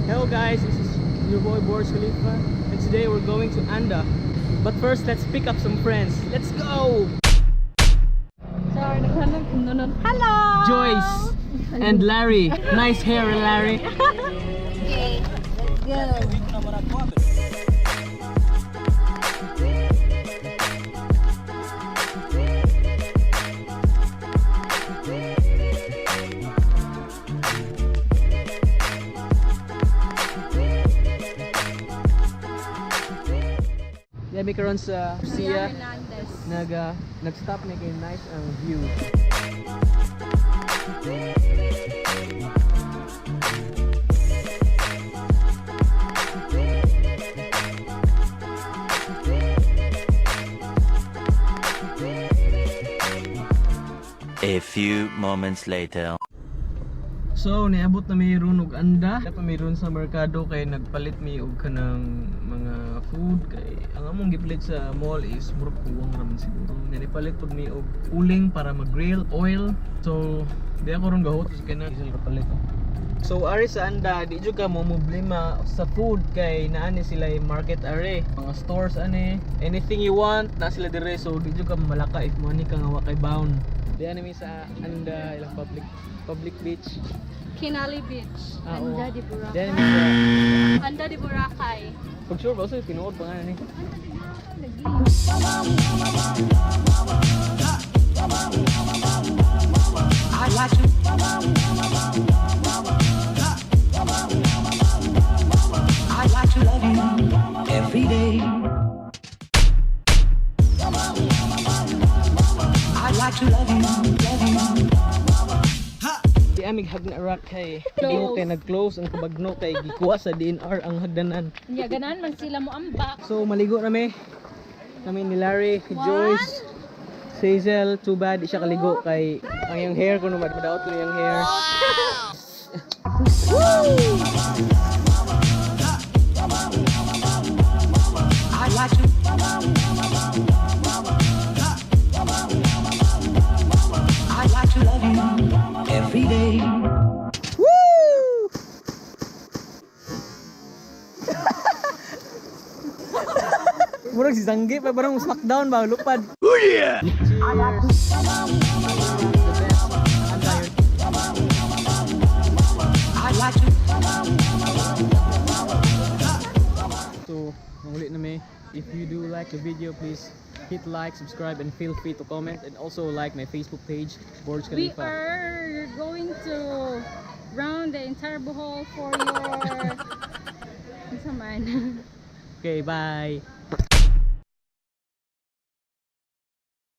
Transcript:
Hello guys, this is your boy Burj Khalifa, and today we're going to Anda. But first, let's pick up some friends. Let's go! Hello! Joyce and Larry. Nice hair, Larry. Okay, let's go. Yabi karon sa Sia. Nag-stop na kay nice ang view. A few moments later. So, niabot na mayroon og Anda. Dapat mayroon sa merkado kay nagpalit mi og kanang mga food kay ang among gipalit sa mall is murag kuwang raman siguro. Nipalit pud mi og uling para mag-grill, oil. So, di ako ron gahot sa kana isal kapalit. So, ari sa Anda, di jud ka mo problema sa food kay naani sila market are, mga stores ani. Anything you want, na sila dire, so di jud ka malaka if mo ani ka nga wa kay bound. Di ani mi sa Anda ilang public beach. Kinali Beach. Anda di Boracay. Then mi Anda di Boracay. pag sure ba sa tinuod pa nga ni. I like to. I like to love you every day. I like to love you, love you. Di amig Jagna Rock kay nag-close ang cabagnow kay gikuha sa DENR ang hagdanan. Nya ganan man sila mo ambak. So maligo kami ni Larry, Joyce, Hazel. Too bad di siya kaligo kay ang yung hair ko naman madaot ko yung hair. I like to. I like to love you every day. Woo! Murag si Zanggi pa barang smackdown ba lupad. Oh yeah. Cheers. I like to. So, muli na may. If you do like the video, please hit like, subscribe, and feel free to comment, and also like my Facebook page, Burj We Khalifa. are going to round the entire Bohol for your... Saman. Okay, bye.